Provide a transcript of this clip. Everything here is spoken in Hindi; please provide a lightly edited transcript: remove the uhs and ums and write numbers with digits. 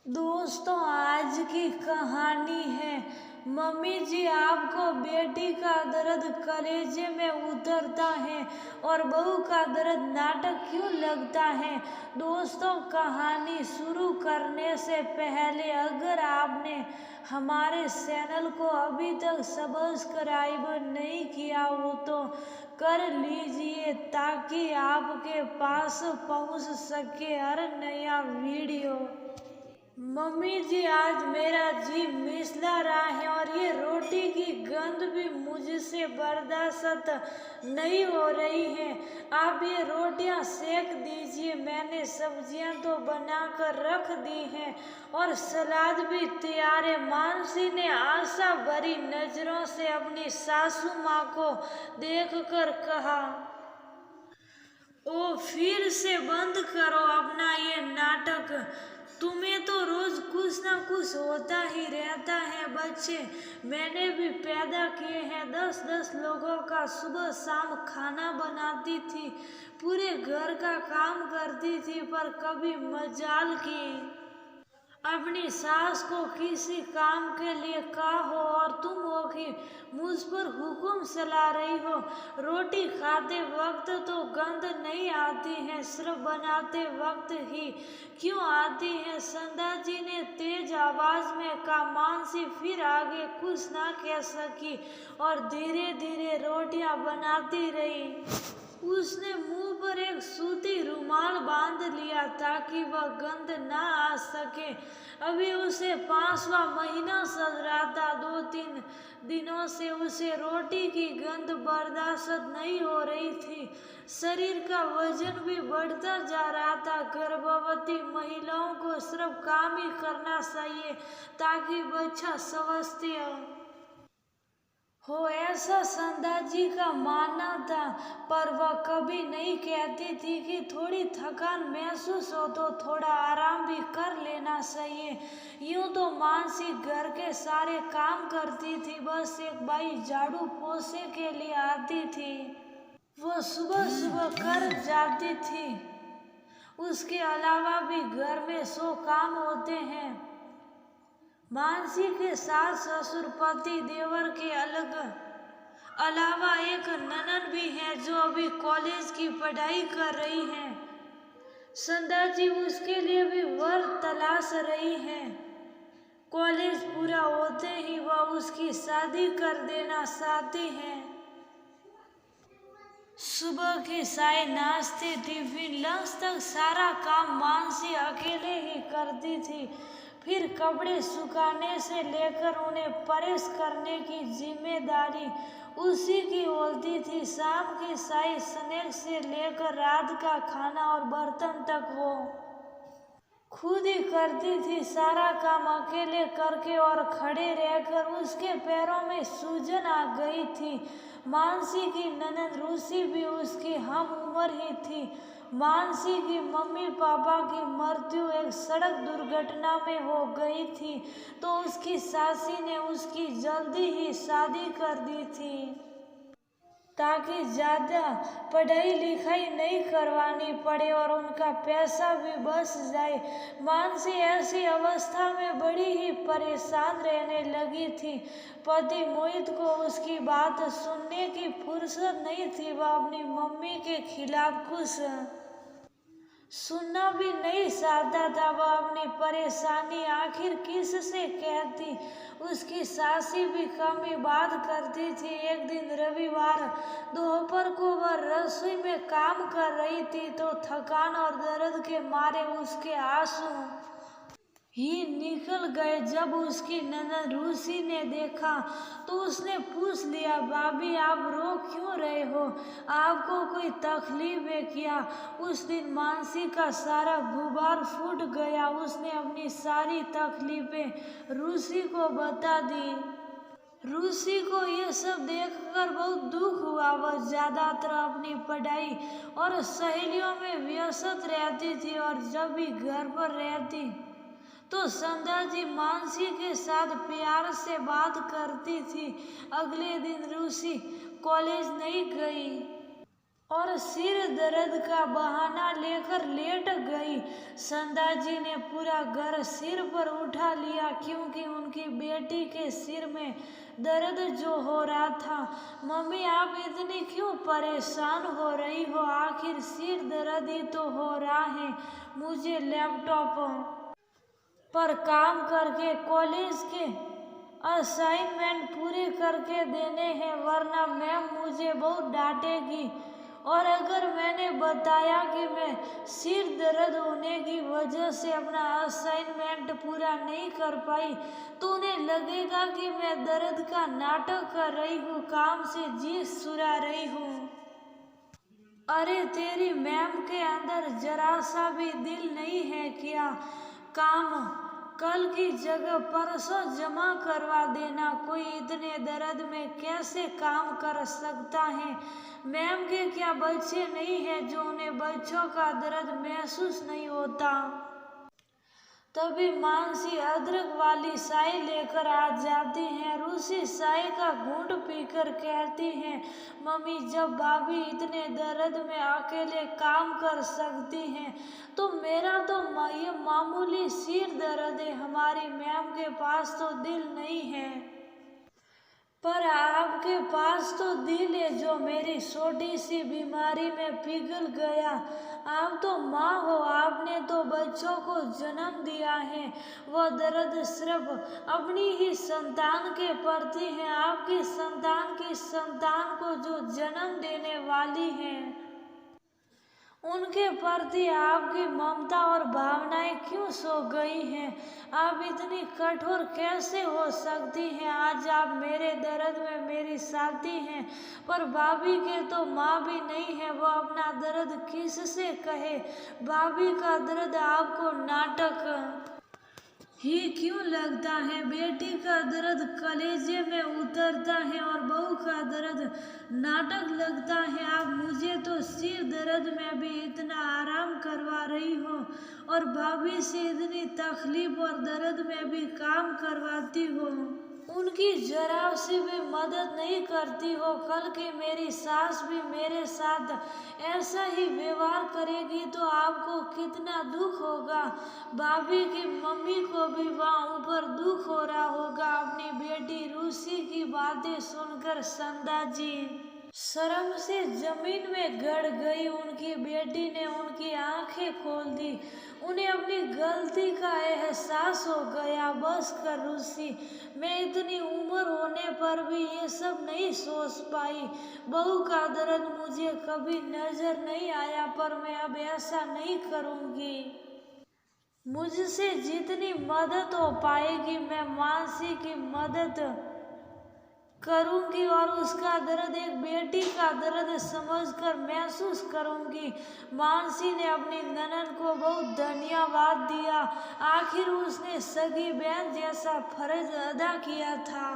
दोस्तों, आज की कहानी है। मम्मी जी, आपको बेटी का दर्द कलेजे में उतरता है और बहू का दर्द नाटक क्यों लगता है। दोस्तों, कहानी शुरू करने से पहले अगर आपने हमारे चैनल को अभी तक सब्सक्राइब नहीं किया हो तो कर लीजिए, ताकि आपके पास पहुंच सके हर नया वीडियो। मम्मी जी, आज मेरा जी मिसला रहा है और ये रोटी की गंध भी मुझसे बर्दाश्त नहीं हो रही है। आप ये रोटियां सेक दीजिए। मैंने सब्जियां तो बनाकर रख दी हैं और सलाद भी तैयार है। मानसी ने आशा भरी नजरों से अपनी सासू माँ को देखकर कहा, ओ, फिर से बंद करो अपना ये नाटक। तुम्हें तो रोज कुछ ना कुछ होता ही रहता है। बच्चे मैंने भी पैदा किए हैं। 10-10 लोगों का सुबह शाम खाना बनाती थी, पूरे घर का काम करती थी, पर कभी मजाल की अपनी सास को किसी काम के लिए कहा हो और तुम हो कि मुझ पर हुक्म चला रही हो। रोटी खाते वक्त तो गंध नहीं आती है, सिर्फ बनाते वक्त ही क्यों आती है। संध्या जी ने तेज आवाज में कहा। मानसी फिर आगे कुछ ना कह सकी और धीरे धीरे रोटियां बनाती रही। उसने मुंह पर एक सूती रुमाल बांध लिया ताकि वह गंध ना आ सके। अभी उसे 5वां महीना चल रहा था। 2-3 दिनों से उसे रोटी की गंध बर्दाश्त नहीं हो रही थी। शरीर का वजन भी बढ़ता जा रहा था। गर्भवती महिलाओं को सिर्फ काम ही करना चाहिए ताकि बच्चा स्वस्थ हो, ऐसा संध्या जी का मानना था। पर वह कभी नहीं कहती थी कि थोड़ी थकान महसूस हो तो थोड़ा आराम भी कर लेना चाहिए। यूं तो मानसी घर के सारे काम करती थी, बस एक बाई झाड़ू पोछे के लिए आती थी। वो सुबह सुबह कर जाती थी। उसके अलावा भी घर में 100 काम होते हैं। मानसी के सास ससुर पति देवर के अलावा एक ननद भी है जो अभी कॉलेज की पढ़ाई कर रही है। संध्या जी उसके लिए भी वर तलाश रही है। कॉलेज पूरा होते ही वह उसकी शादी कर देना चाहती है। सुबह के चाय, नाश्ते, टिफिन, लंच तक सारा काम मानसी अकेले ही करती थी। फिर कपड़े सुखाने से लेकर उन्हें प्रेस करने की जिम्मेदारी उसी की होती थी। शाम की चाय, स्नैक्स से लेकर रात का खाना और बर्तन तक वो खुद ही करती थी। सारा काम अकेले करके और खड़े रहकर उसके पैरों में सूजन आ गई थी। मानसी की ननद रूसी भी उसकी हम उम्र ही थी। मानसी की मम्मी पापा की मृत्यु एक सड़क दुर्घटना में हो गई थी, तो उसकी सासी ने उसकी जल्दी ही शादी कर दी थी ताकि ज़्यादा पढ़ाई लिखाई नहीं करवानी पड़े और उनका पैसा भी बच जाए। मानसी ऐसी अवस्था में बड़ी ही परेशान रहने लगी थी। पति मोहित को उसकी बात सुनने की फुर्सत नहीं थी। वह अपनी मम्मी के खिलाफ कुछ सुनना भी नहीं चाहता था। वह अपनी परेशानी आखिर किस से कहती। उसकी सासी भी कम ही बात करती थी। एक दिन रविवार दोपहर को वह रसोई में काम कर रही थी तो थकान और दर्द के मारे उसके आंसू ही निकल गए। जब उसकी ननद रूसी ने देखा तो उसने पूछ लिया, भाभी आप रो क्यों रहे हो? आपको कोई तकलीफ है क्या? उस दिन मानसी का सारा गुबार फूट गया। उसने अपनी सारी तकलीफें रूसी को बता दी। रूसी को यह सब देखकर बहुत दुख हुआ। वह ज्यादातर अपनी पढ़ाई और सहेलियों में व्यस्त रहती थी और जब भी घर पर रहती तो संध्या जी मानसी के साथ प्यार से बात करती थी। अगले दिन रूसी कॉलेज नहीं गई। और सिर दर्द का बहाना लेकर लेट गई। संदा जी ने पूरा घर सिर पर उठा लिया क्योंकि उनकी बेटी के सिर में दर्द जो हो रहा था। मम्मी आप इतनी क्यों परेशान हो रही हो? आखिर सिर दर्द ही तो हो रहा है। मुझे लैपटॉप पर काम करके कॉलेज के असाइनमेंट पूरे करके देने हैं, वरना मैम मुझे बहुत डांटेगी। और अगर मैंने बताया कि मैं सिर दर्द होने की वजह से अपना असाइनमेंट पूरा नहीं कर पाई तो उन्हें लगेगा कि मैं दर्द का नाटक कर रही हूँ, काम से जी सुरा रही हूँ। अरे तेरी मैम के अंदर जरा सा भी दिल नहीं है क्या? काम कल की जगह परसों जमा करवा देना। कोई इतने दर्द में कैसे काम कर सकता है? मैम के क्या बच्चे नहीं हैं जो उन्हें बच्चों का दर्द महसूस नहीं होता? तभी मानसी अदरक वाली चाय लेकर आ जाती हैं। रूसी चाय का घूंट पीकर कहती हैं, मम्मी जब भाभी इतने दर्द में अकेले काम कर सकती हैं तो मेरा तो ये मामूली सिर दर्द है। हमारी मैम के पास तो दिल नहीं है, पर आपके पास तो दिल है जो मेरी छोटी सी बीमारी में पिघल गया। आप तो माँ हो, आपने तो बच्चों को जन्म दिया है। वह दर्द सिर्फ अपनी ही संतान के प्रति है, आपकी संतान की संतान को जो जन्म देने वाली है उनके प्रति आपकी ममता और भावनाएं क्यों सो गई हैं? आप इतनी कठोर कैसे हो सकती हैं? आज आप मेरे दर्द में मेरी साथी हैं, पर भाभी के तो माँ भी नहीं है। वो अपना दर्द किससे कहे? भाभी का दर्द आपको नाटक ही क्यों लगता है? बेटी का दर्द कलेजे में उतरता है और बहू का दर्द नाटक लगता है। आप मुझे तो सिर दर्द में भी इतना आराम करवा रही हो और भाभी से इतनी तकलीफ और दर्द में भी काम करवाती हो। उनकी जरा सी भी मदद नहीं करती हो। कल की मेरी सास भी मेरे साथ ऐसा ही व्यवहार करेगी तो आपको कितना दुख होगा। भाभी की मम्मी को भी वहाँ ऊपर दुख हो रहा होगा अपनी बेटी रूसी की बातें सुनकर। संदा जी शर्म से जमीन में गड़ गई। उनकी बेटी ने उनकी आंखें खोल दी। उन्हें अपनी गलती का एहसास हो गया। बस कर रूसी, मैं इतनी उम्र होने पर भी ये सब नहीं सोच पाई। बहू का दर्द मुझे कभी नजर नहीं आया, पर मैं अब ऐसा नहीं करूँगी। मुझसे जितनी मदद हो पाएगी मैं मानसी की मदद करूंगी और उसका दर्द एक बेटी का दर्द समझकर महसूस करूंगी। मानसी ने अपनी ननद को बहुत धन्यवाद दिया। आखिर उसने सगी बहन जैसा फर्ज अदा किया था।